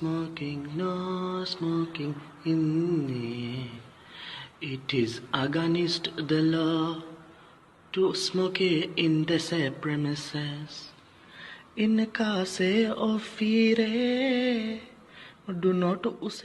no smoking in the. It is against the law to smoke in the said premises. In case of fear, do not use